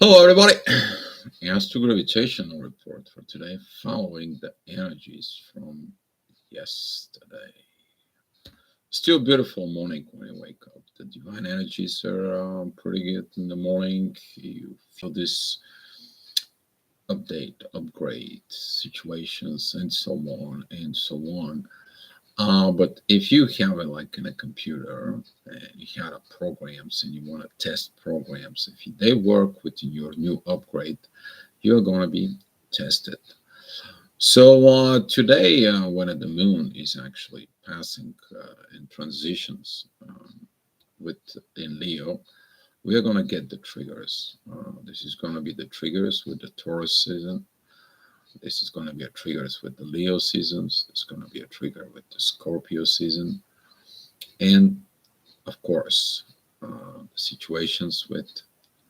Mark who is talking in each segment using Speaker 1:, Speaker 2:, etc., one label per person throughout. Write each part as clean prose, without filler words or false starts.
Speaker 1: Hello, everybody. Astro gravitational report for today, following the energies from yesterday. Still beautiful morning when you wake up. The divine energies are pretty good in the morning. You feel this update, upgrade situations, and so on and so on. But if you have it like in a computer and you had a programs and you want to test programs, if they work with your new upgrade, you're going to be tested. So today, when the moon is actually passing in transitions with in Leo, we are going to get the triggers. This is going to be the triggers with the Taurus season. This is going to be a triggers with the Leo seasons. It's going to be a trigger with the Scorpio season, and of course, situations with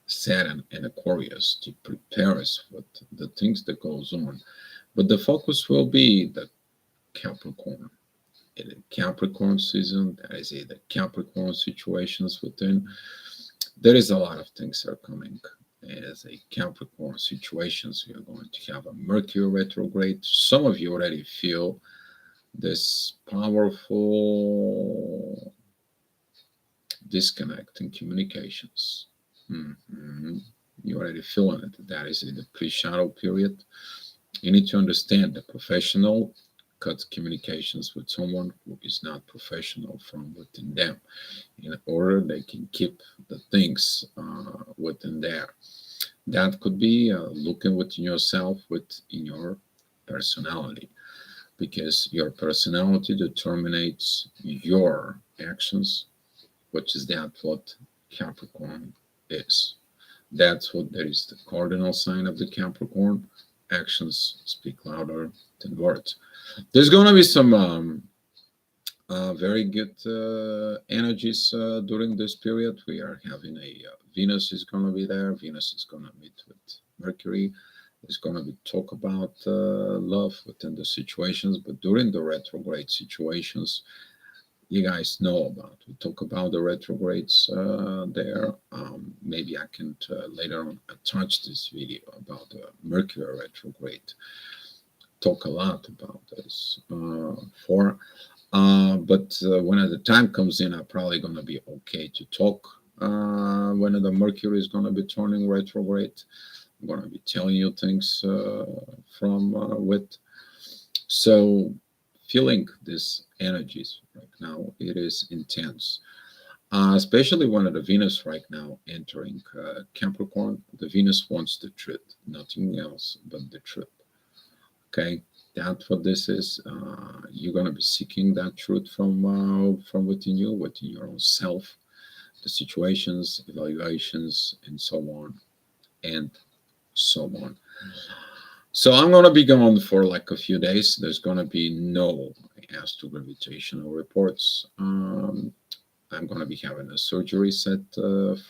Speaker 1: Saturn and Aquarius to prepare us with the things that goes on. But the focus will be the Capricorn. In the Capricorn season, that is the Capricorn situations within. There is a lot of things that are coming. As a Capricorn situations, you're going to have a Mercury retrograde. Some of you already feel this powerful disconnect in communications. You're already feeling it. That is in the pre-shadow period. You need to understand the professional cuts communications with someone who is not professional from within them, in order they can keep the things within there. That could be looking within yourself, within your personality, because your personality determines your actions, which is that what Capricorn is. That's what there is the cardinal sign of the Capricorn. Actions speak louder than words. There's going to be some very good energies during this period. We are having Venus is going to be there. Venus is going to meet with Mercury. It's going to be talk about love within the situations, but during the retrograde situations, you guys know about. We talk about the retrogrades there. Maybe I can later on attach this video about the Mercury retrograde. Talk a lot about this but when the time comes in, I'm probably going to be okay to talk when the Mercury is going to be turning retrograde. I'm going to be telling you things from with. So feeling these energies right now, it is intense. Especially when the Venus right now entering Capricorn. The Venus wants the truth, nothing else but the truth. Okay, that's what this is. You're gonna be seeking that truth from within you, within your own self, the situations, evaluations, and so on, and so on. So I'm gonna be gone for like a few days. There's gonna be no astro gravitational reports. I'm going to be having a surgery set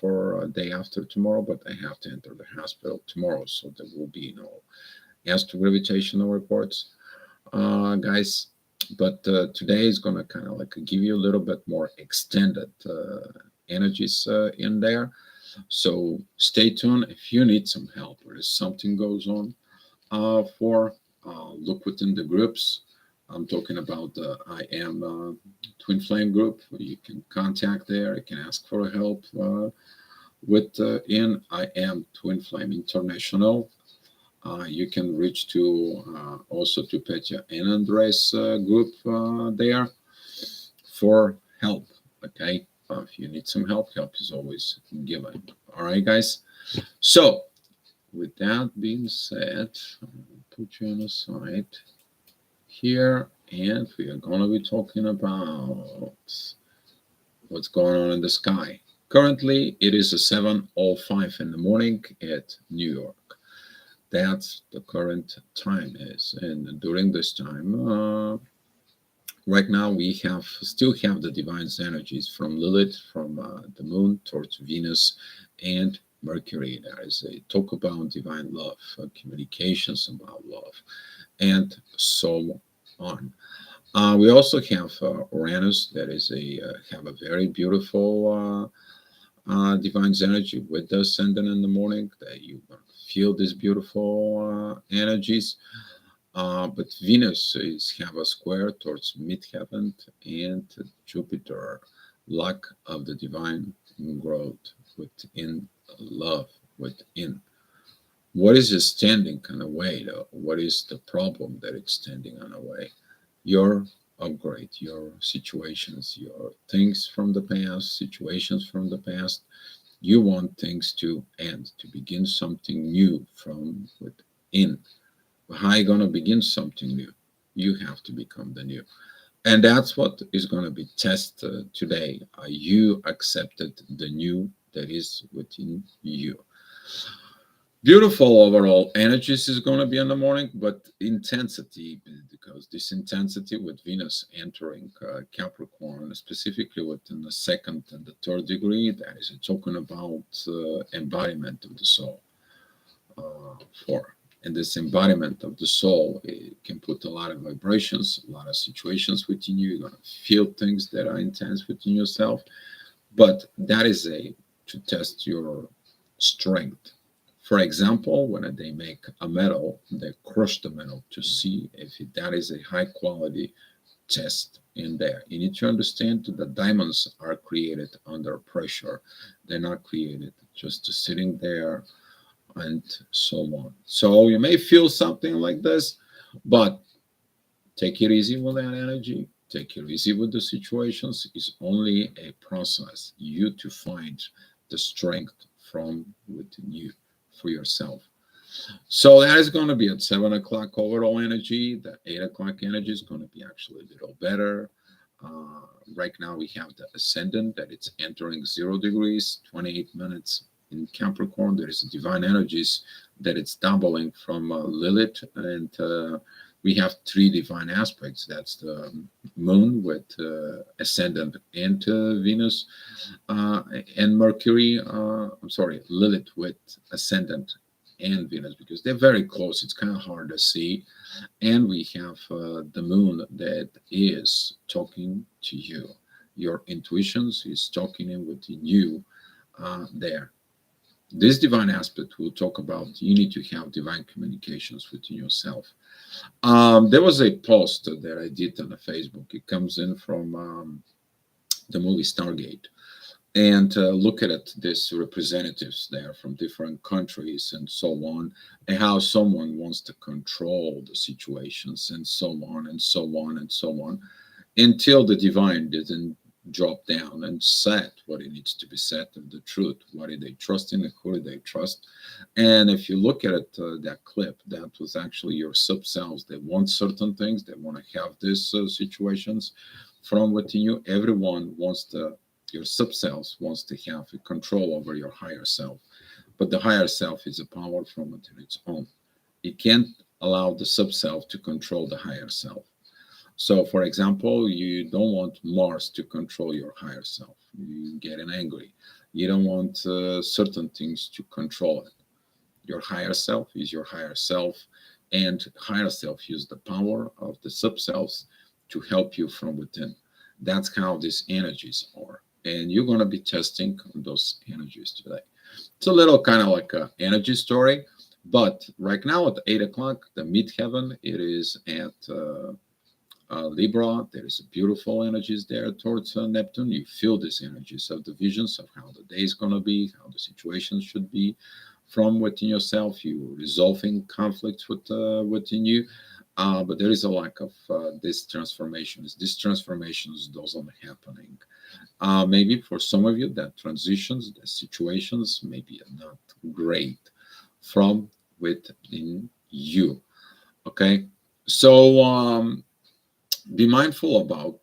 Speaker 1: for a day after tomorrow, but I have to enter the hospital tomorrow, so there will be no astro gravitational reports, guys. But today is going to kind of like give you a little bit more extended energies in there. So stay tuned. If you need some help or if something goes on, look within the groups. I'm talking about the I Am Twin Flame group. You can contact there. You can ask for help with in I Am Twin Flame International. You can reach to also to Petya and Andres group there for help. Okay, if you need some help is always given. All right, guys. So with that being said, I'll put you on the side here, and we are going to be talking about what's going on in the sky. Currently, it is 7:05 in the morning at New York. That's the current time is, and during this time, Right now we have still have the divine energies from Lilith, from the moon towards Venus and Mercury. There is a talk about divine love, communications about love, and so on. We also have Uranus, that is a have a very beautiful divine energy with the ascendant in the morning. That you feel these beautiful energies. But Venus is have a square towards midheaven, and Jupiter, lack of the divine growth within, love within. What is it standing in the way, though? What is the problem that it's standing in the way? Your upgrade, your situations, your things from the past, situations from the past. You want things to end, to begin something new from within. How are you going to begin something new? You have to become the new. And that's what is going to be tested today. Are you accepted the new that is within you? Beautiful overall energies is going to be in the morning, but intensity, because this intensity with Venus entering Capricorn, specifically within the second and the third degree, that is talking about embodiment of the soul. For and this embodiment of the soul, it can put a lot of vibrations, a lot of situations within you. You're going to feel things that are intense within yourself, but that is a to test your strength. For example, when they make a metal, they crush the metal to see if that is a high quality test in there. You need to understand that diamonds are created under pressure. They're not created just sitting there and so on. So you may feel something like this, but take it easy with that energy. Take it easy with the situations. It's only a process. You to find the strength from within you for yourself. So that is going to be at 7 o'clock overall energy. The 8 o'clock energy is going to be actually a little better. Right now we have the ascendant that it's entering 0 degrees, 28 minutes in Capricorn. There is divine energies that it's doubling from Lilith, and we have three divine aspects. That's the moon with ascendant and Venus, and Mercury. I'm sorry, Lilith with ascendant and Venus, because they're very close. It's kind of hard to see. And we have the moon that is talking to you. Your intuitions is talking in within you there. This divine aspect we'll talk about. You need to have divine communications within yourself. There was a post that I did on the Facebook. It comes in from the movie Stargate, and look at it, these representatives there from different countries and so on, and how someone wants to control the situations and so on and so on and so on, until the divine didn't drop down and set what it needs to be set of the truth. What did they trust in and who did they trust? And if you look at it, that clip, that was actually your sub selves. They want certain things, they want to have these situations from within you. Everyone wants to, your sub selves wants to have control over your higher self, but the higher self is a power from within its own. It can't allow the sub self to control the higher self. So, for example, you don't want Mars to control your higher self. You getting angry. You don't want certain things to control it. Your higher self is your higher self, and higher self use the power of the subselves to help you from within. That's how these energies are, and you're going to be testing those energies today. It's a little kind of like an energy story, but right now at 8 o'clock, the midheaven, it is at Libra. There is beautiful energies there towards Neptune. You feel these energies of the visions of how the day is going to be, how the situation should be from within yourself. You resolving conflicts within you. But there is a lack of these transformations. These transformations doesn't happening. Maybe for some of you, that transitions, the situations maybe are not great from within you. Okay, so be mindful about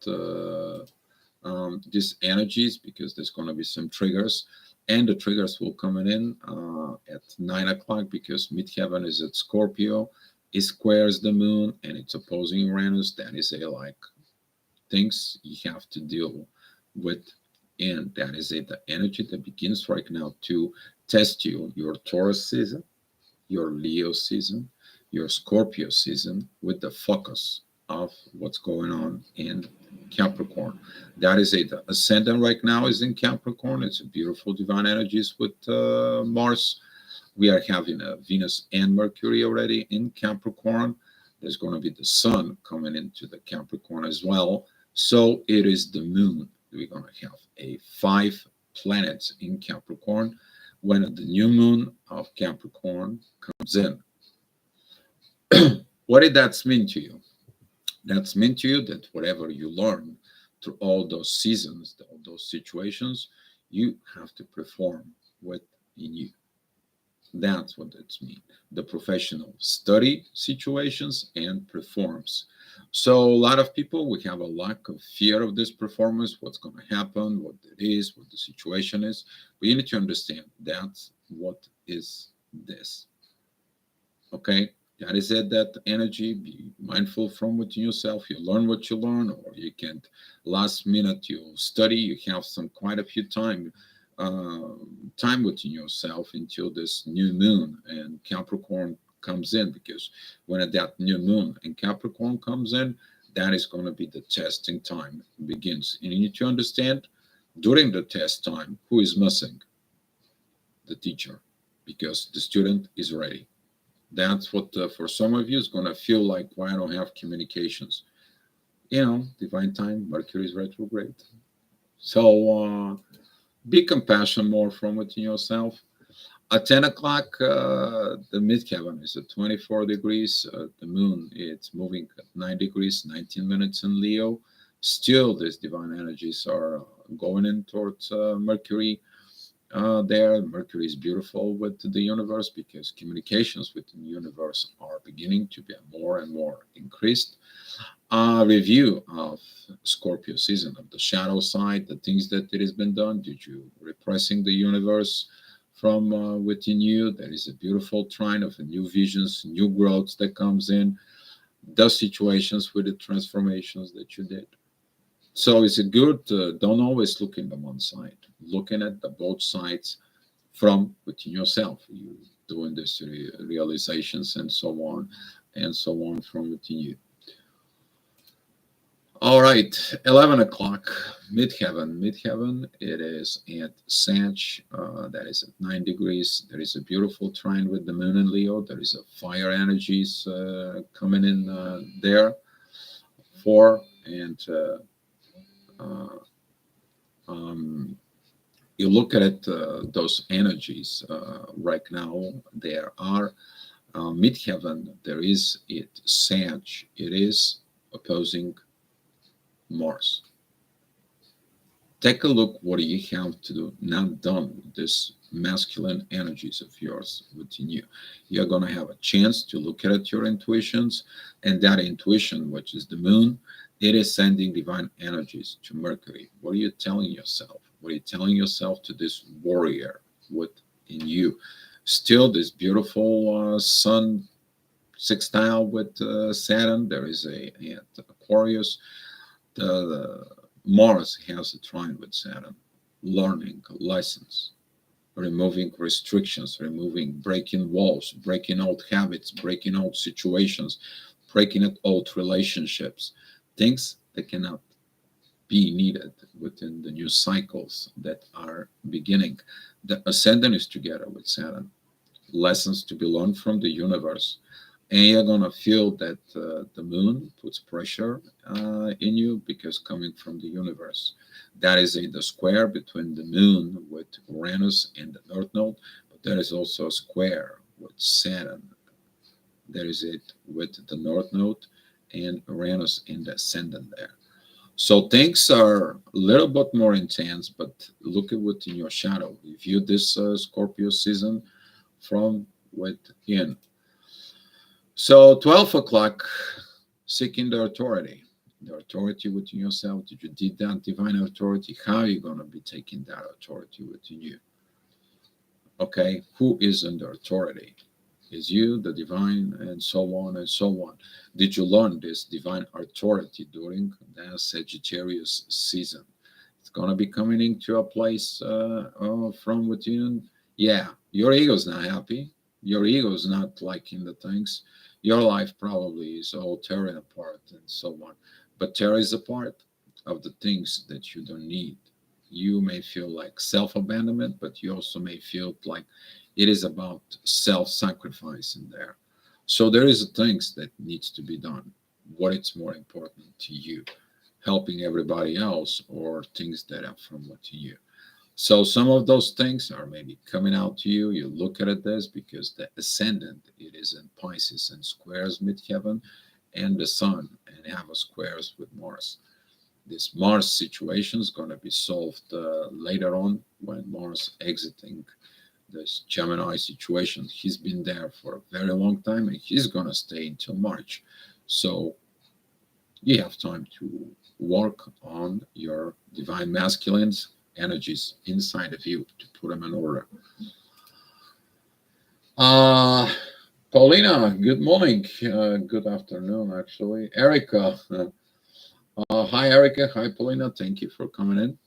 Speaker 1: these energies, because there's going to be some triggers, and the triggers will come in at 9 o'clock, because midheaven is at Scorpio. It squares the moon and it's opposing Uranus. That is a like things you have to deal with. And that is it, the energy that begins right now to test you, your Taurus season, your Leo season, your Scorpio season, with the focus of what's going on in Capricorn. That is it. The ascendant right now is in Capricorn. It's a beautiful divine energies with Mars. We are having a Venus and Mercury already in Capricorn. There's going to be the Sun coming into the Capricorn as well. So it is the Moon. We're going to have a 5 planets in Capricorn when the new moon of Capricorn comes in. What did that mean to you? That's mean to you that whatever you learn through all those seasons, all those situations, you have to perform within you. That's what it means. The professional study situations and performs. So a lot of people, we have a lack of fear of this performance, what's going to happen, what it is, what the situation is. We need to understand that's what is this. Okay, that is it, that energy. Be mindful from within yourself. You learn what you learn, or you can't. Last minute you study. You have some quite a few uh, time within yourself until this new moon and Capricorn comes in. Because when that new moon and Capricorn comes in, that is going to be the testing time begins. And you need to understand during the test time who is missing, the teacher, because the student is ready. That's what for some of you is going to feel like, why I don't have communications. Divine time, Mercury is retrograde. So be compassionate more from within yourself. At 10 o'clock, the midheaven is at 24 degrees. The moon, it's moving at 9 degrees, 19 minutes in Leo. Still, these divine energies are going in towards Mercury. There, Mercury is beautiful with the universe because communications with the universe are beginning to be more and more increased. Review of Scorpio season, of the shadow side, the things that it has been done. Did you repressing the universe from within you? There is a beautiful trine of new visions, new growths that comes in, the situations with the transformations that you did. So it's a good, don't always look in the one side, looking at the both sides from within yourself. You doing this realizations and so on from within you. All right, 11 o'clock, midheaven. Midheaven, it is at Sag, that is at 9 degrees. There is a beautiful trine with the moon in Leo. There is a fire energies coming in there. 4 and um, you look at it, those energies right now, there are midheaven, there is it, Sag, it is opposing Mars. Take a look what you have to do, not done with this masculine energies of yours within you. You're going to have a chance to look at your intuitions, and that intuition, which is the moon, it is sending divine energies to Mercury. What are you telling yourself? What are you telling yourself to this warrior within you? Still, this beautiful sun sextile with Saturn. There is a at Aquarius. The Mars has a trine with Saturn. Learning lessons, removing restrictions, breaking walls, breaking old habits, breaking old situations, breaking up old relationships, things that cannot be needed within the new cycles that are beginning. The ascendant is together with Saturn. Lessons to be learned from the universe. And you're going to feel that the moon puts pressure in you because coming from the universe. That is the square between the moon with Uranus and the North Node, but there is also a square with Saturn. There is it with the North Node and Uranus in the ascendant there. So things are a little bit more intense, but look at within your shadow. View this Scorpio season from within. So 12 o'clock, seeking the authority. The authority within yourself. Did you did that divine authority? How are you going to be taking that authority within you? Okay, who is under authority? Is you, the divine, and so on and so on. Did you learn this divine authority during the Sagittarius season? It's gonna be coming into a place from within. Yeah, your ego's not happy. Your ego's not liking the things. Your life probably is all tearing apart and so on. But tear is a part of the things that you don't need. You may feel like self-abandonment, but you also may feel like it is about self-sacrifice in there. So there is things that needs to be done. What is more important to you? Helping everybody else or things that are from to you. So some of those things are maybe coming out to you. You look at this because the ascendant, it is in Pisces and squares midheaven and the sun and have a squares with Mars. This Mars situation is going to be solved later on when Mars exiting this Gemini situation. He's been there for a very long time and he's going to stay until March. So you have time to work on your divine masculines energies inside of you to put them in order. Uh, Paulina, good morning. Good afternoon, actually. Erica. Hi, Erica. Hi, Paulina. Thank you for coming in.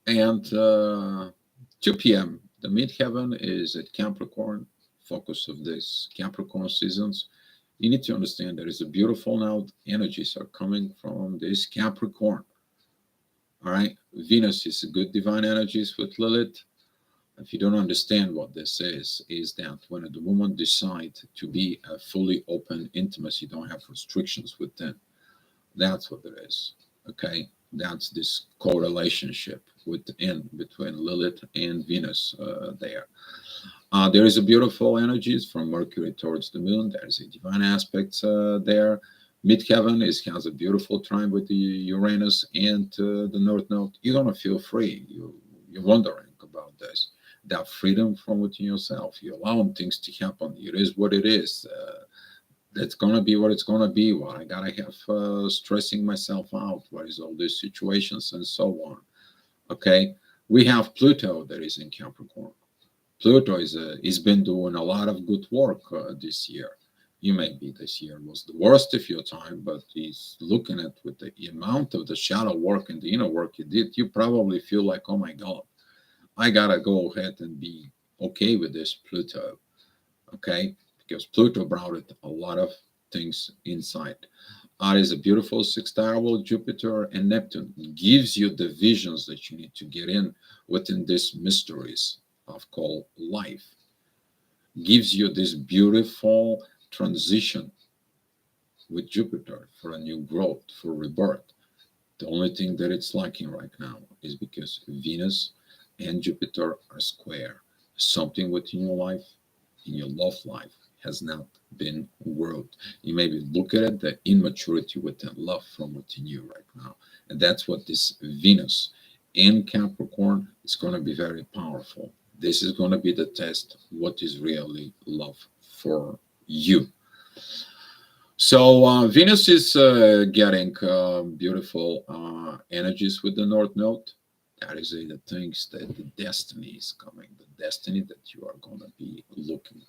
Speaker 1: And 2 p.m., the midheaven is at Capricorn, focus of this Capricorn seasons. You need to understand there is a beautiful now energies are coming from this Capricorn. All right. Venus is a good divine energies with Lilith. If you don't understand what this is that when the woman decide to be a fully open intimacy, don't have restrictions within. That's what it is. Okay. That's this co-relationship within between Lilith and Venus there. There is a beautiful energies from Mercury towards the moon. There is a divine aspect there. Midheaven has a beautiful trine with the Uranus and the North Node. You're gonna feel free. You're wondering about this. That freedom from within yourself. You're allowing things to happen. It is what it is. That's gonna be what it's gonna be. What I gotta have stressing myself out. What is all these situations and so on. Okay, we have Pluto that is in Capricorn. Pluto is been doing a lot of good work this year. You may be this year was the worst of your time, but he's looking at with the amount of the shadow work and the inner work you did. You probably feel like, oh my God, I gotta go ahead and be okay with this Pluto, okay? Because Pluto brought it a lot of things inside. It is a beautiful sextile Jupiter and Neptune. It gives you the visions that you need to get in within these mysteries of called life. Gives you this beautiful transition with Jupiter for a new growth, for rebirth. The only thing that it's lacking right now is because Venus and Jupiter are square. Something within your life, in your love life, has not been worked. You maybe look at it, the immaturity within love from within you right now. And that's what this Venus in Capricorn is going to be very powerful. This is going to be the test what is really love for you. So Venus is getting beautiful energies with the North Node. That is the things that the destiny is coming, the destiny that you are going to be looking.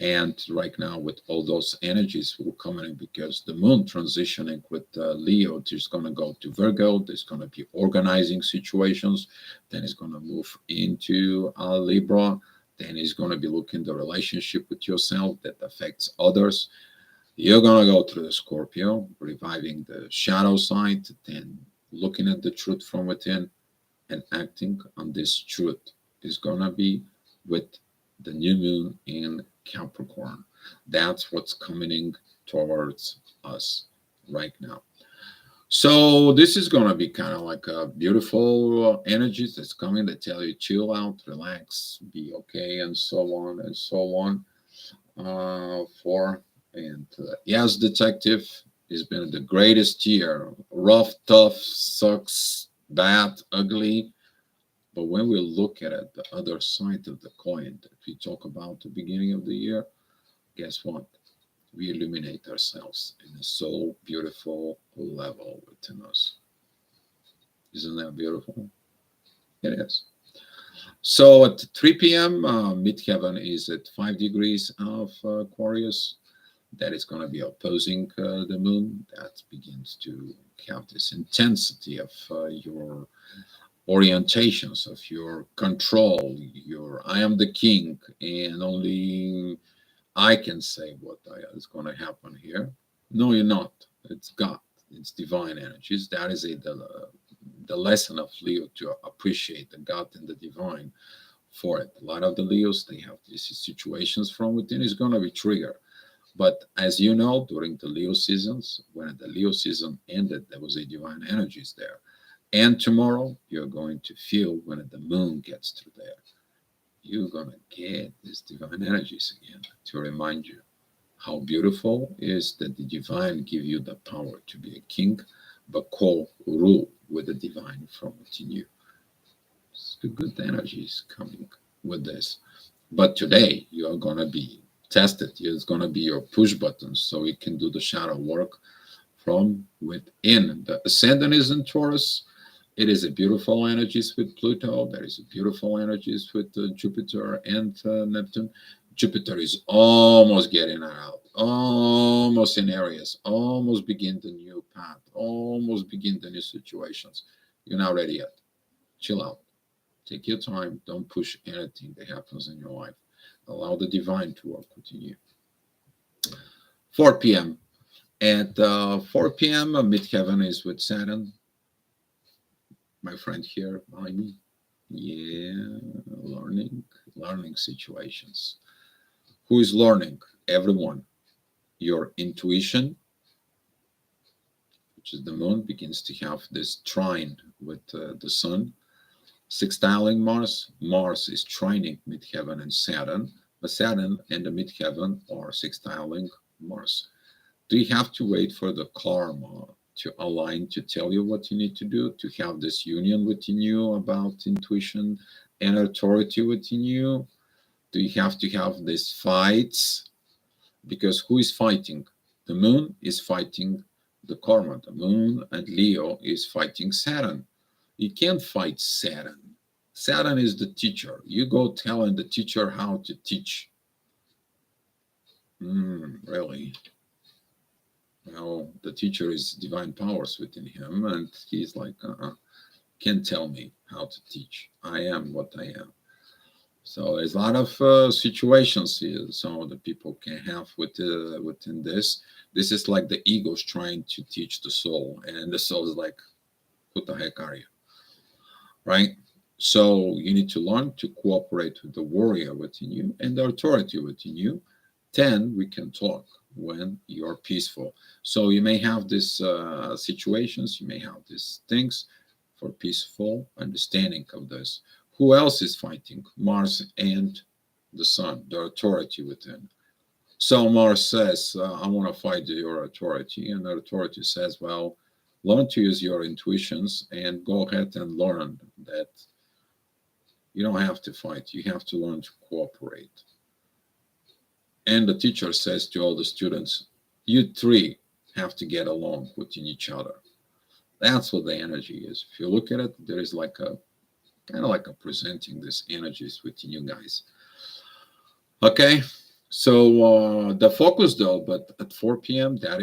Speaker 1: And right now, with all those energies will come in because the moon transitioning with Leo, is going to go to Virgo. There's going to be organizing situations. Then it's going to move into Libra. Then it's going to be looking the relationship with yourself that affects others. You're going to go through the Scorpio, reviving the shadow side, then looking at the truth from within and acting on this truth is going to be with the new moon in Capricorn. That's what's coming towards us right now. So this is going to be kind of like a beautiful energies that's coming that tell you chill out, relax, be okay, and so on and so on. For and yes, detective has been the greatest year. Rough, tough, sucks, bad, ugly. But when we look at it, the other side of the coin that we talk about the beginning of the year, guess what? We illuminate ourselves in a so beautiful level within us. Isn't that beautiful? It is. So at 3 p.m., midheaven is at 5 degrees of Aquarius. That is going to be opposing the moon. That begins to have this intensity of your orientations, of your control, your I am the king, and only I can say what is going to happen here. No, you're not. It's God. It's divine energies. That is the lesson of Leo, to appreciate the God and the divine for it. A lot of the Leos, they have these situations from within is going to be triggered. But as you know, during the Leo seasons, when the Leo season ended, there was a divine energies there. And tomorrow, you're going to feel when the moon gets through there, you're going to get these divine energies again to remind you how beautiful is that the divine give you the power to be a king, but rule with the divine from within you. It's the good energies coming with this. But today, you are going to be tested. It's going to be your push button so you can do the shadow work from within. The ascendant is in Taurus. It is a beautiful energies with Pluto. There is a beautiful energies with Jupiter and Neptune. Jupiter is almost getting out, almost in areas, almost begin the new path, almost begin the new situations. You're not ready yet. Chill out. Take your time. Don't push anything that happens in your life. Allow the divine to work within you. 4 p.m. At 4 p.m., midheaven is with Saturn, my friend here behind me. Yeah, learning situations. Who is learning? Everyone. Your intuition, which is the moon, begins to have this trine with the sun. Sextiling Mars. Mars is trining midheaven and Saturn, but Saturn and the midheaven are sextiling Mars. Do you have to wait for the karma to align to tell you what you need to do, to have this union within you about intuition and authority within you? Do you have to have these fights? Because who is fighting? The moon is fighting the karma. The moon and Leo is fighting Saturn. You can't fight Saturn. Saturn is the teacher. You go telling the teacher how to teach. Really? Well, the teacher is divine powers within him, and he's like, can't tell me how to teach. I am what I am. So there's a lot of situations here. So the people can have within this. This is like the ego's trying to teach the soul, and the soul is like, "Who the heck are you?" Right? So you need to learn to cooperate with the warrior within you and the authority within you. Then we can talk when you're peaceful. So you may have these situations, you may have these things for peaceful understanding of this. Who else is fighting? Mars and the sun, the authority within. So Mars says, I want to fight your authority. And the authority says, well, learn to use your intuitions and go ahead and learn that you don't have to fight. You have to learn to cooperate. And the teacher says to all the students, you three have to get along within each other. That's what the energy is. If you look at it, there is like a kind of like a presenting these energies within you guys. Okay, so the focus though, but at 4 p.m., that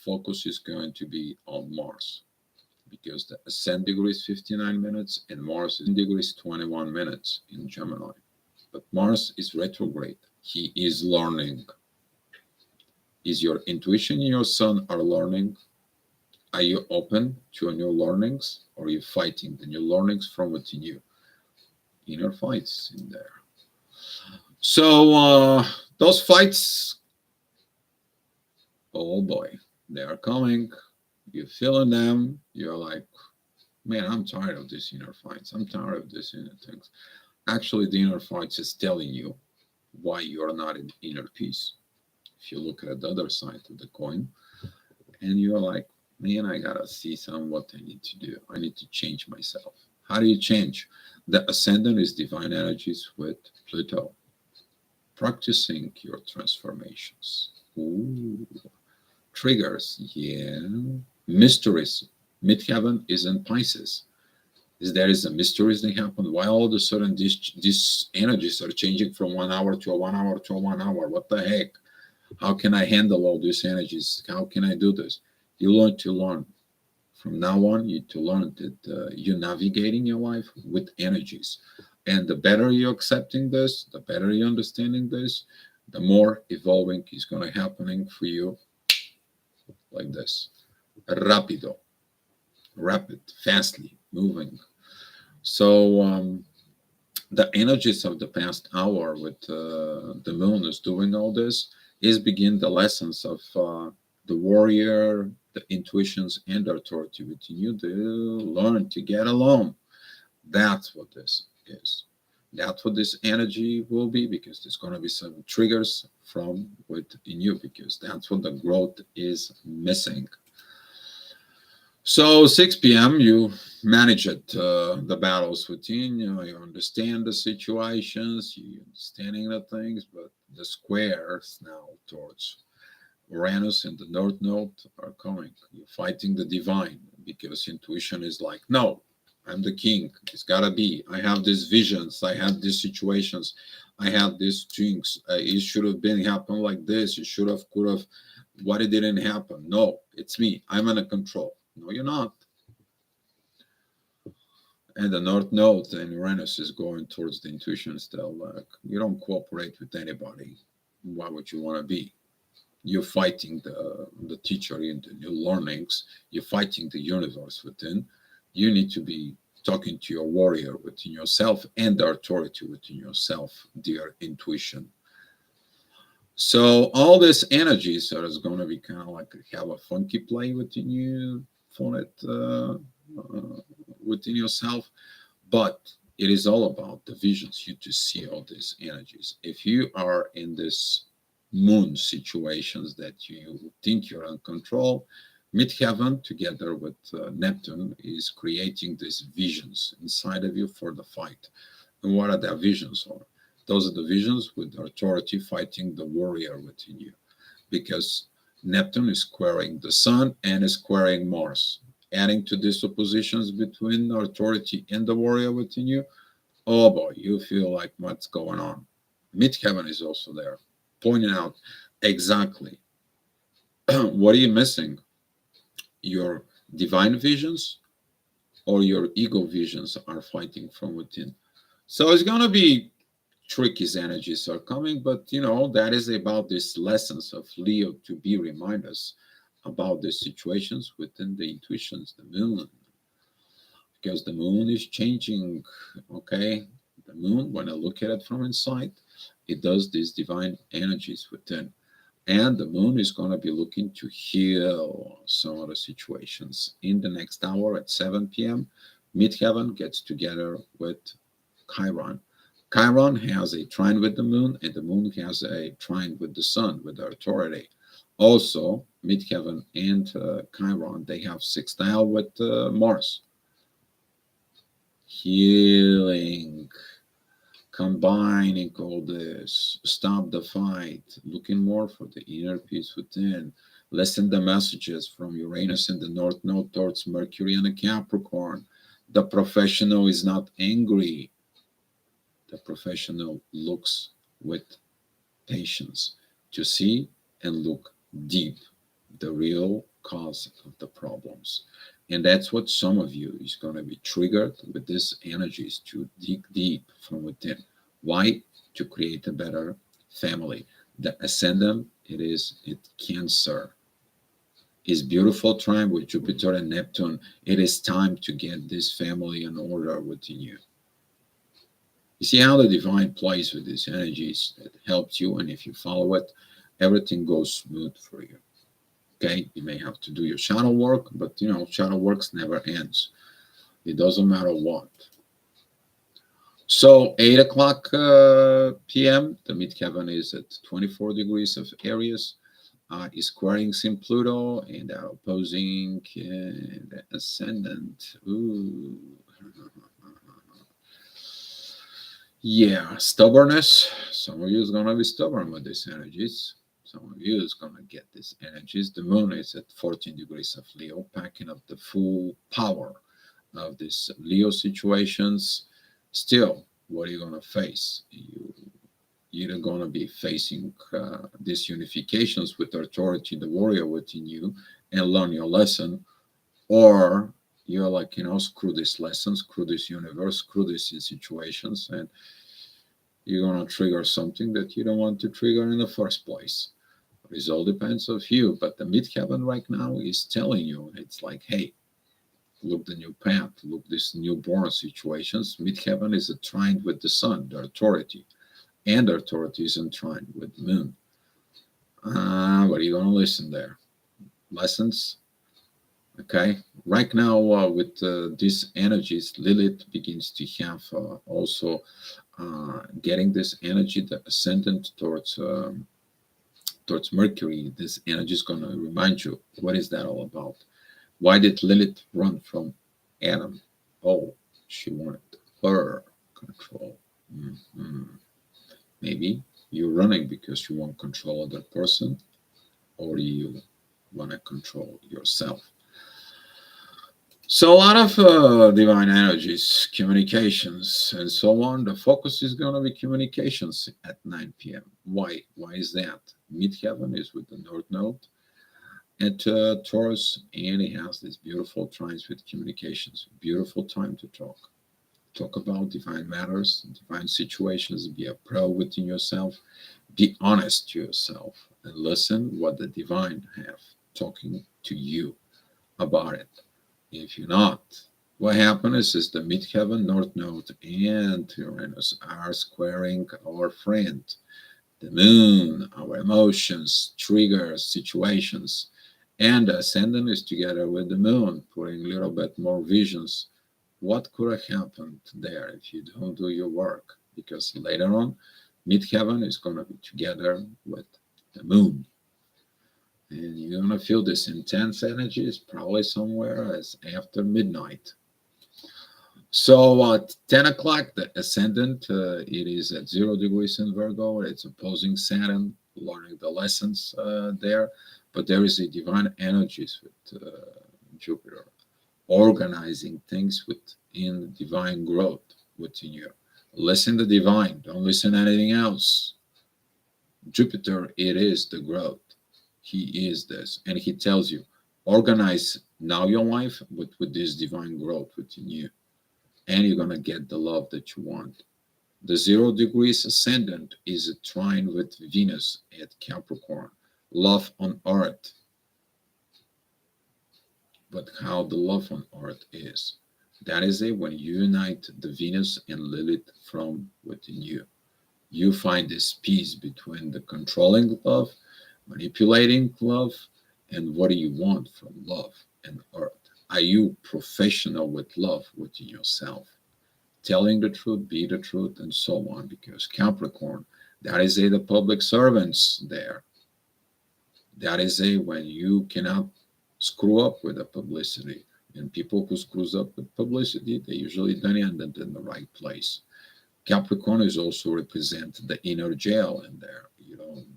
Speaker 1: focus is going to be on Mars, because the ascent degree is 59 minutes and Mars is degrees 21 minutes in Gemini. But Mars is retrograde. He is learning. Is your intuition and your sun are learning? Are you open to new learnings, or are you fighting the new learnings from within you? Inner fights in there. So those fights, oh boy, they are coming. You're feeling them. You're like, man, I'm tired of these inner fights. I'm tired of these inner things. Actually, the inner fights is telling you why you are not in inner peace. If you look at the other side of the coin, and you're like, man, I gotta see what I need to do. I need to change myself. How do you change? The ascendant is divine energies with Pluto. Practicing your transformations. Ooh. Triggers, yeah. Mysteries. Midheaven is in Pisces. Is there is a mysteries that happen? Why all of a sudden these energies are changing from 1 hour to a 1 hour to a 1 hour? What the heck? How can I handle all these energies? How can I do this? You learn to learn. From now on, you to learn that you're navigating your life with energies. And the better you're accepting this, the better you're understanding this, the more evolving is going to happening for you like this. Rapido, rapid, fastly moving. So the energies of the past hour with the moon is doing all this is begin the lessons of the warrior, the intuitions and authority within you to learn to get along. That's what this is. That's what this energy will be, because there's going to be some triggers from within you, because that's what the growth is missing. So 6 p.m. you manage it, the battles within you. You understand the situations, you understanding the things, but the squares now towards Uranus and the North Node are coming. You're fighting the divine because intuition is like, no, I'm the king. It's gotta be. I have these visions. I have these situations. I have these things. It should have been happen like this. It should have, could have. What it didn't happen? No, it's me. I'm under control. No, you're not. And the North Node and Uranus is going towards the intuition still. Like, you don't cooperate with anybody. Why would you want to be? You're fighting the teacher in the new learnings. You're fighting the universe within. You need to be talking to your warrior within yourself and the authority within yourself, their intuition. So all this energies are going to be kind of like have a funky play within you for it within yourself, but it is all about the visions. You to see all these energies. If you are in this moon situations that you think you're in control, midheaven together with Neptune is creating these visions inside of you for the fight. And what are the visions are? Those are the visions with authority fighting the warrior within you, because Neptune is squaring the Sun and is squaring Mars, adding to these oppositions between the authority and the warrior within you. Oh boy, you feel like what's going on. Midheaven is also there, pointing out exactly what are you missing? Your divine visions or your ego visions are fighting from within. So it's going to be tricky energies are coming, but that is about these lessons of Leo to be remind us about the situations within the intuitions, the moon, because the moon is changing. Okay, the moon, when I look at it from inside, it does these divine energies within, and the moon is going to be looking to heal some of the situations in the next hour at 7 p.m. Midheaven gets together with Chiron. Chiron has a trine with the moon, and the moon has a trine with the sun, with the authority. Also, Midheaven and Chiron, they have sextile with Mars. Healing, combining all this, stop the fight, looking more for the inner peace within. Listen the messages from Uranus in the North Node towards Mercury and the Capricorn. The professional is not angry. The professional looks with patience to see and look deep, the real cause of the problems. And that's what some of you is going to be triggered with these energies to dig deep from within. Why? To create a better family. The ascendant, it Cancer. Is beautiful time with Jupiter and Neptune. It is time to get this family in order within you. You see how the divine plays with these energies that helps you, and if you follow it, everything goes smooth for you. Okay, you may have to do your shadow work, but shadow works never ends. It doesn't matter what. So 8 o'clock p.m. the midheaven is at 24 degrees of Aries. Is squaring in Pluto and opposing the ascendant. Ooh. Yeah, stubbornness. Some of you is gonna be stubborn with these energies. Some of you is gonna get these energies. The moon is at 14 degrees of Leo, packing up the full power of these Leo situations, still, what are you going to face? You're going to be facing these unifications with authority, the warrior within you, and learn your lesson, or you're like, screw this lesson, screw this universe, screw these situations, and you're going to trigger something that you don't want to trigger in the first place. It all depends of you, but the midheaven right now is telling you, it's like, hey, look the new path, look this newborn situations. Midheaven is entwined with the sun, the authority, and the authority is entwined with the moon. What are you going to listen there? Lessons. Okay, right now with these energies, Lilith begins to have also getting this energy, the ascendant towards Mercury. This energy is going to remind you, what is that all about? Why did Lilith run from Adam? Oh, she wanted her control. Mhm. Maybe you're running because you want to control other person, or you want to control yourself. So a lot of divine energies, communications, and so on. The focus is going to be communications at 9 p.m. Why? Why is that? Midheaven is with the North Node at Taurus, and it has these beautiful trines with communications. Beautiful time to talk. Talk about divine matters, divine situations. Be a pro within yourself. Be honest to yourself, and listen what the divine have talking to you about it. If you're not, what happens is the midheaven, North Node, and Uranus are squaring our friend, the moon, our emotions, triggers, situations. And the ascendant is together with the moon, putting a little bit more visions. What could have happened there if you don't do your work? Because later on, midheaven is going to be together with the moon. And you're going to feel this intense energy is probably somewhere as after midnight. So at 10 o'clock, the ascendant, it is at 0 degrees in Virgo. It's opposing Saturn, learning the lessons there. But there is a divine energies with Jupiter, organizing things within divine growth within you. Listen to divine. Don't listen to anything else. Jupiter, it is the growth. He is this. And he tells you, organize now your life with this divine growth within you. And you're going to get the love that you want. The 0 degrees ascendant is a trine with Venus at Capricorn. Love on earth. But how the love on earth is. That is it when you unite the Venus and Lilith from within you. You find this peace between the controlling love, manipulating love, and what do you want from love and earth? Are you professional with love within yourself? Telling the truth, be the truth, and so on. Because Capricorn, that is a the public servants there. That is a when you cannot screw up with the publicity. And people who screws up with publicity, they usually don't end up in the right place. Capricorn is also represent the inner jail in there. You don't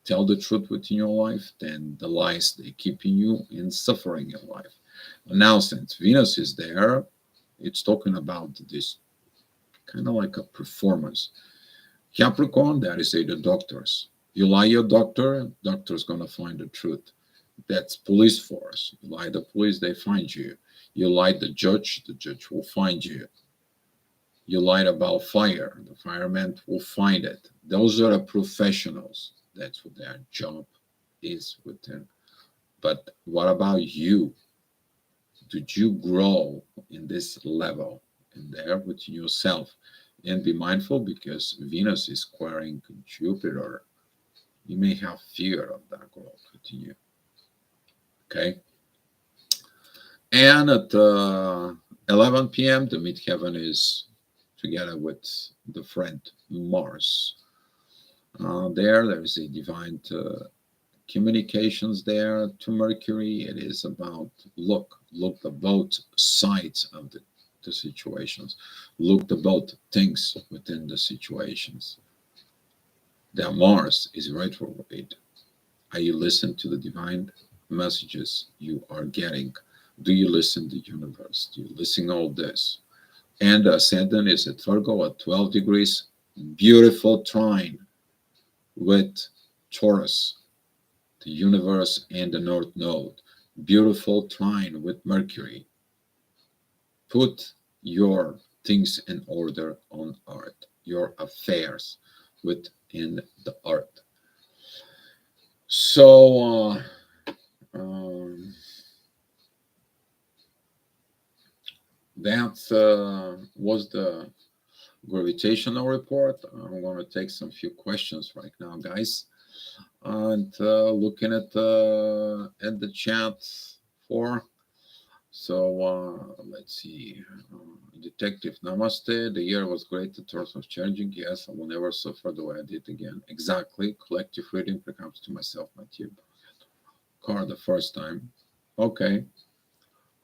Speaker 1: tell the truth within your life, then the lies they keeping you in suffering in life. Now, since Venus is there, it's talking about this kind of like a performance. Capricorn, that is say the doctors. You lie your doctor, doctor's gonna find the truth. That's police force. You lie the police, they find you. You lie the judge will find you. You lied about fire, the fireman will find it. Those are the professionals. That's what their job is within. But what about you? Did you grow in this level in there with yourself? And be mindful because Venus is squaring Jupiter. You may have fear of that growth within you. Okay. And at 11 p.m., the midheaven is together with the friend Mars. There is a divine communications there to Mercury. It is about look the both sides of the situations, look the both things within the situations. That Mars is retrograde. Are you listening to the divine messages you are getting? Do you listen to the universe? Do you listen all this? And the ascendant is at Virgo at 12 degrees. Beautiful trine with Taurus, the universe, and the North Node. Beautiful trine with Mercury. Put your things in order on earth, your affairs within the earth. So, that was the gravitational report. I'm going to take some few questions right now, guys, and looking at the chat for. So let's see. Detective, namaste. The year was great in terms of challenging. Yes, I will never suffer the way I did again. Exactly. Collective reading perhaps to myself, my team. Car the first time. Okay.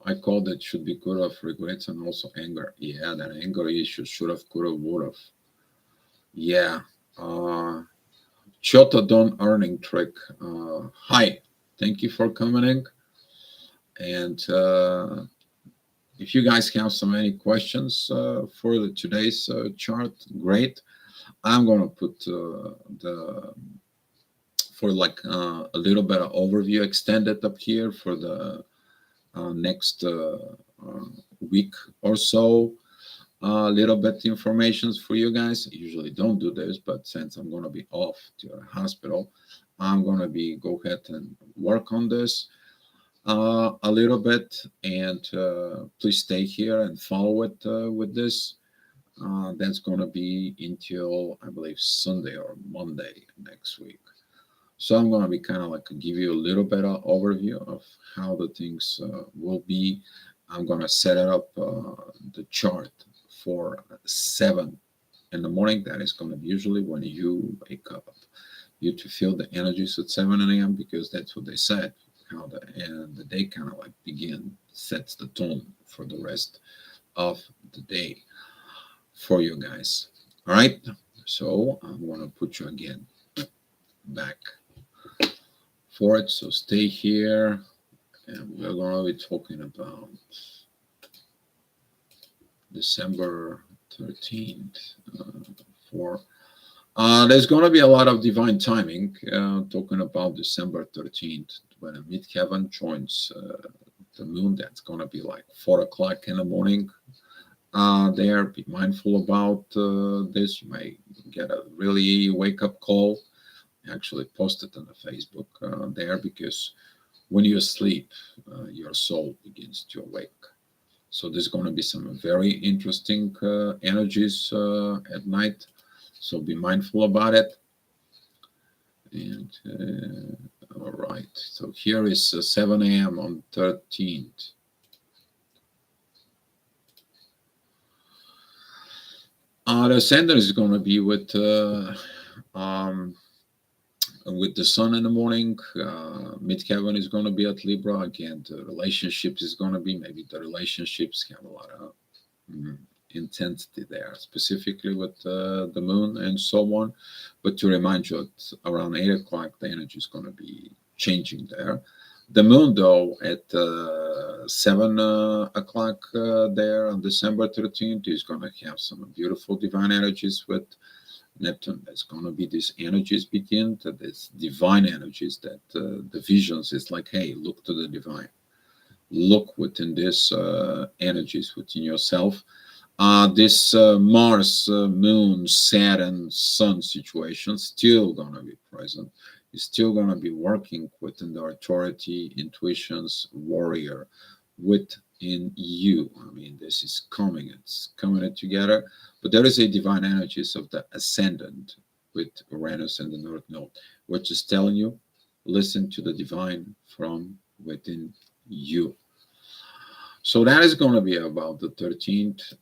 Speaker 1: I call that should be could have regrets and also anger. Yeah, that anger issue should have, could have, would have. Yeah. Uh, Chota Don earning trick. Hi. Thank you for coming in. And if you guys have some any questions for today's chart, great. I'm gonna put the for like a little bit of overview extended up here for the next week or so. A little bit information for you guys. I usually don't do this, but since I'm gonna be off to a hospital, I'm gonna be go ahead and work on this a little bit, and please stay here and follow it with this. That's going to be until I believe Sunday or Monday next week. So I'm going to be kind of like give you a little bit of overview of how the things will be. I'm going to set it up the chart for 7 in the morning. That is going to be usually when you wake up. You to feel the energies at 7 a.m. because that's what they said. How the day kind of like begin sets the tone for the rest of the day for you guys. All right. So I'm gonna put you again back for it. So stay here, and we're gonna be talking about December 13th for. There's going to be a lot of divine timing, talking about December 13th, when a midheaven joins the moon. That's going to be like 4 o'clock in the morning there. Be mindful about this. You may get a really wake up call. I actually posted on the Facebook there because when you sleep, your soul begins to awake. So there's going to be some very interesting energies at night. So be mindful about it. And all right, so here is 7 a.m. on 13th. The ascendant is going to be with the sun in the morning. Midheaven is going to be at Libra. Again, the relationships is going to be, maybe the relationships have a lot of intensity there, specifically with the moon and so on. But to remind you, at around 8 o'clock, the energy is going to be changing there. The moon, though, at 7 o'clock there on December 13th, is going to have some beautiful divine energies with Neptune. There's going to be these energies begin, these divine energies that the visions is like, hey, look to the divine. Look within this energies within yourself. This Mars, Moon, Saturn, Sun situation still gonna be present. You're still gonna be working within the authority, intuitions, warrior within you. I mean, this is coming. It's coming together. But there is a divine energies of the ascendant with Uranus and the North Node, which is telling you, listen to the divine from within you. So that is going to be about the 13th.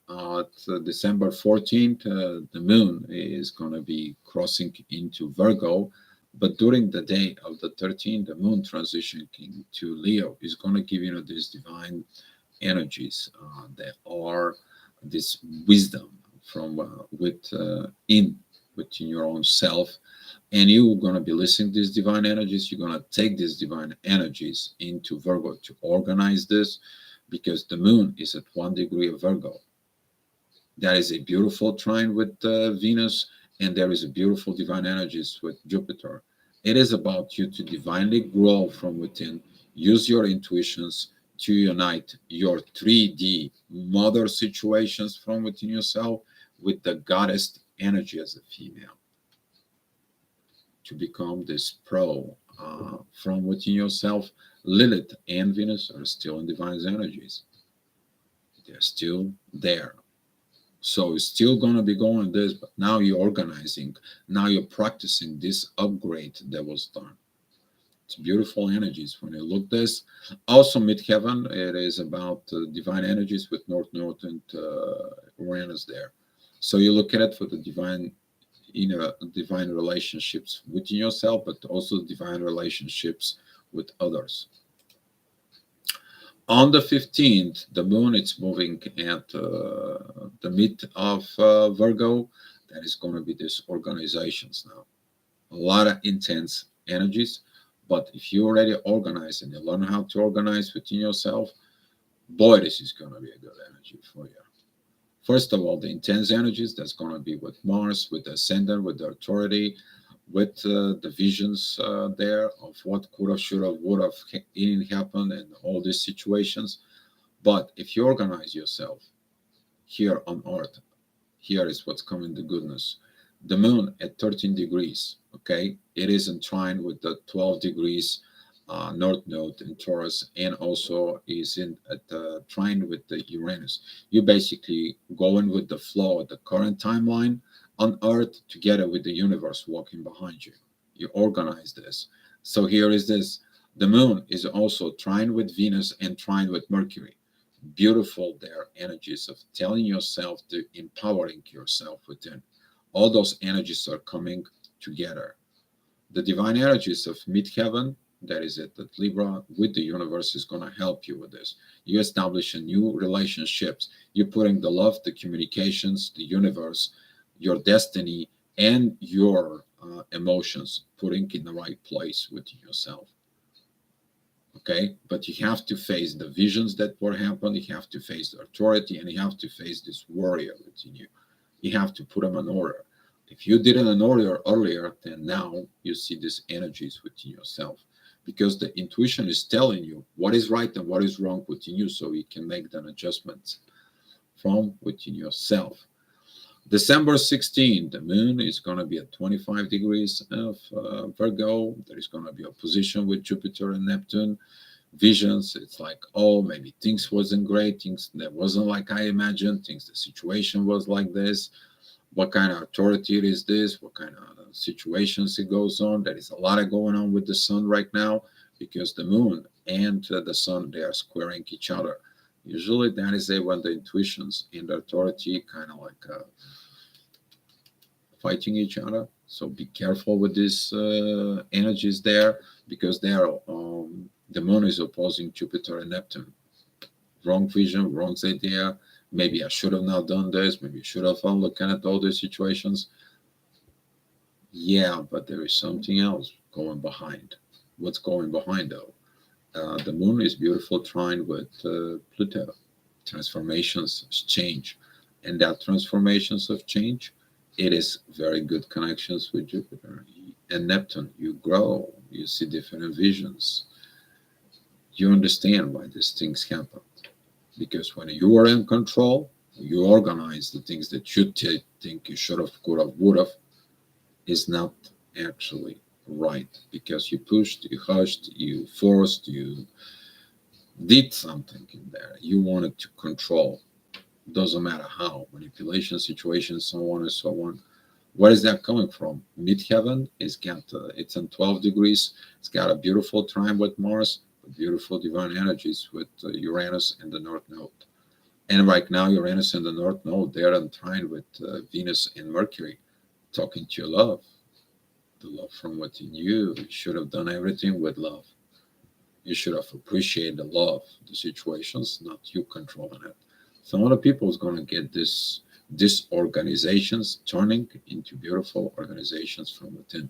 Speaker 1: December 14th, the moon is going to be crossing into Virgo. But during the day of the 13th, the moon transitioning to Leo is going to give you these divine energies that are this wisdom from in within your own self, and you're going to be listening to these divine energies. You're going to take these divine energies into Virgo to organize this, because the moon is at 1 degree of Virgo. That is a beautiful trine with Venus, and there is a beautiful divine energies with Jupiter. It is about you to divinely grow from within, use your intuitions to unite your 3D mother situations from within yourself with the goddess energy as a female, to become this pro from within yourself. Lilith and Venus are still in divine energies. They're still there. So it's still going to be going this, but now you're organizing. Now you're practicing this upgrade that was done. It's beautiful energies when you look this. Also, midheaven, it is about divine energies with North Node and Uranus there. So you look at it for the divine, divine relationships within yourself, but also divine relationships with others. On the 15th, the moon is moving at the mid of Virgo. That is going to be these organizations now. A lot of intense energies. But if you already organize and you learn how to organize within yourself, boy, this is going to be a good energy for you. First of all, the intense energies, that's going to be with Mars, with the ascendant, with the authority, with the visions there of what could have, should have, would have happened, and all these situations. But if you organize yourself here on Earth, here is what's coming, the goodness. The moon at 13 degrees, okay, it is in trine with the 12 degrees North Node in Taurus, and also is in at the trine with the Uranus. You basically going with the flow of the current timeline on Earth together with the universe walking behind you. You organize this. So here is this. The moon is also trine with Venus and trine with Mercury. Beautiful there energies of telling yourself to empowering yourself within. All those energies are coming together. The divine energies of midheaven, that is it, that Libra with the universe is going to help you with this. You establish a new relationships. You're putting the love, the communications, the universe, your destiny, and your emotions, putting in the right place within yourself. Okay, but you have to face the visions that were happening. You have to face the authority, and you have to face this warrior within you. You have to put them in order. If you did it in order earlier, then now you see these energies within yourself, because the intuition is telling you what is right and what is wrong within you, so you can make the adjustments from within yourself. December 16th, the moon is going to be at 25 degrees of Virgo. There is going to be opposition with Jupiter and Neptune. Visions, it's like, oh, maybe things wasn't great, things that wasn't like I imagined, things, the situation was like this. What kind of authority it is this? What kind of situations it goes on? There is a lot of going on with the sun right now, because the moon and the sun, they are squaring each other. Usually that is when the intuitions and the authority kind of like fighting each other. So be careful with these energies there, because they are the moon is opposing Jupiter and Neptune. Wrong vision, wrong idea. Maybe I should have not done this. Maybe I should have looking at all these situations. Yeah, but there is something else going behind. What's going behind though? The moon is beautiful trine with Pluto. Transformations, change, and that transformations of change, it is very good connections with Jupiter and Neptune. You grow, you see different visions, you understand why these things happen, because when you are in control, you organize the things that you think you should have, could have, would have, is not actually right, because you pushed, you hushed, you forced, you did something in there. You wanted to control. Doesn't matter how, manipulation, situation, so on and so on. Where is that coming from? Midheaven is got it's in 12 degrees. It's got a beautiful trine with Mars, beautiful divine energies with Uranus and the North Node. And right now, Uranus and the North Node, they're in trine with Venus and Mercury, talking to your love, the love from within you. You should have done everything with love. You should have appreciated the love, the situations, not you controlling it. Some other people is going to get this disorganizations turning into beautiful organizations from within.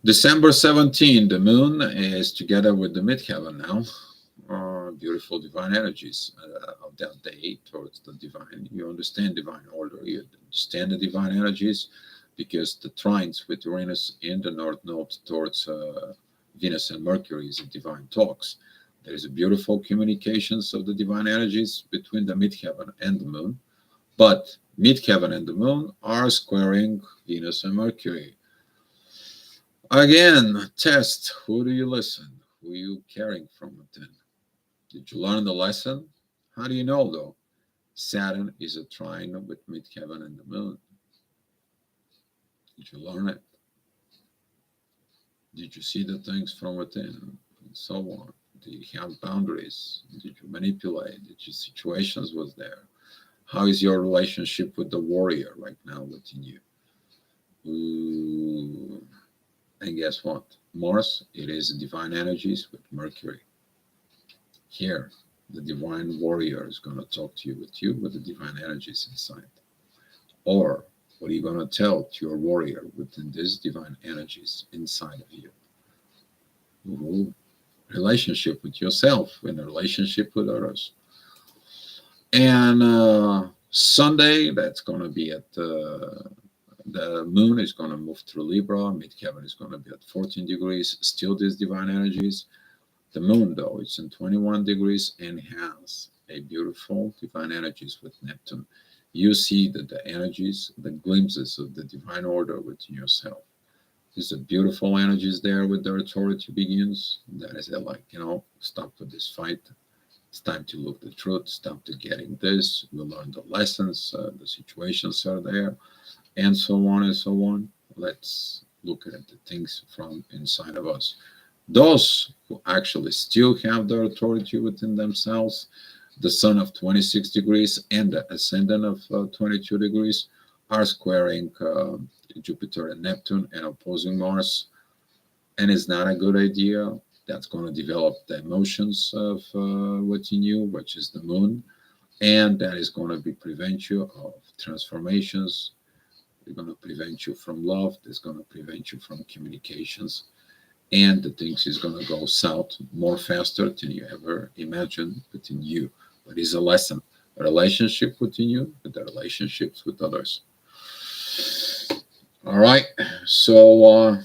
Speaker 1: December 17, the moon is together with the midheaven now. Beautiful divine energies of that day towards the divine. You understand divine order, you understand the divine energies because the trines with Uranus in the north node towards Venus and Mercury is a divine talks. There is a beautiful communications of the divine energies between the midheaven and the moon, but midheaven and the moon are squaring Venus and Mercury. Again, test who do you listen? Who are you caring from within? Did you learn the lesson? How do you know though? Saturn is a trine with midheaven and the moon. Did you learn it? Did you see the things from within? And so on. Did you have boundaries? Did you manipulate? Did your situations was there? How is your relationship with the warrior right now within you? Ooh. And guess what? Mars, it is divine energies with Mercury. Here, the divine warrior is going to talk to you with the divine energies inside. Or what are you going to tell to your warrior within these divine energies inside of you? Ooh. Relationship with yourself, in a relationship with others. And Sunday, that's going to be at the moon is going to move through Libra. Midheaven is going to be at 14 degrees. Still these divine energies. The moon, though, it's in 21 degrees and has a beautiful divine energies with Neptune. You see that the energies, the glimpses of the divine order within yourself. There's a beautiful energies there with the authority begins. That is it, like, stop with this fight. It's time to look the truth. Stop to getting this. We learn the lessons. The situations are there, and so on and so on. Let's look at the things from inside of us. Those who actually still have the authority within themselves, the sun of 26 degrees and the ascendant of 22 degrees are squaring Jupiter and Neptune and opposing Mars. And it's not a good idea. That's going to develop the emotions of within you, which is the moon. And that is going to prevent you of transformations. It's going to prevent you from love. It's going to prevent you from communications. And the things is going to go south more faster than you ever imagined within you. But it's a lesson. A relationship within you, but the relationships with others. All right. So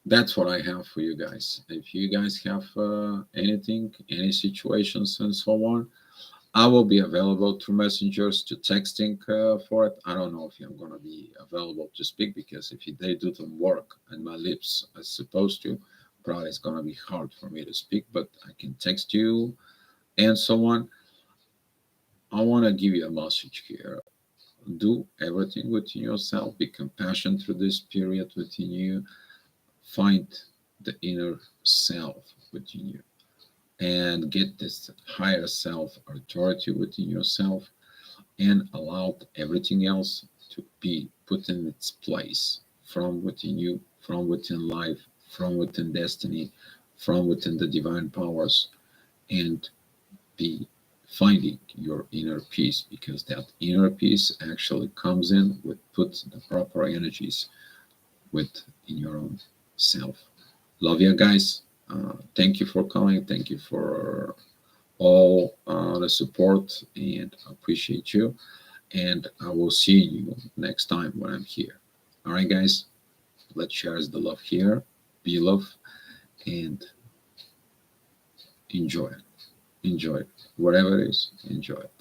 Speaker 1: that's what I have for you guys. If you guys have anything, any situations and so on, I will be available through messengers to texting for it. I don't know if I'm going to be available to speak because if they do some work and my lips as supposed to, probably it's going to be hard for me to speak, but I can text you and so on. I want to give you a message here. Do everything within yourself. Be compassionate through this period within you. Find the inner self within you and get this higher self authority within yourself and allow everything else to be put in its place from within you, from within life, from within destiny, from within the divine powers, and be finding your inner peace, because that inner peace actually comes in with put the proper energies within your own self. Love you guys. Thank you for coming. Thank you for all the support, and I appreciate you. And I will see you next time when I'm here. All right, guys, let's share the love here. Be love and enjoy it. Enjoy it. Whatever it is, enjoy it.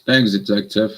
Speaker 1: Thanks, Detective.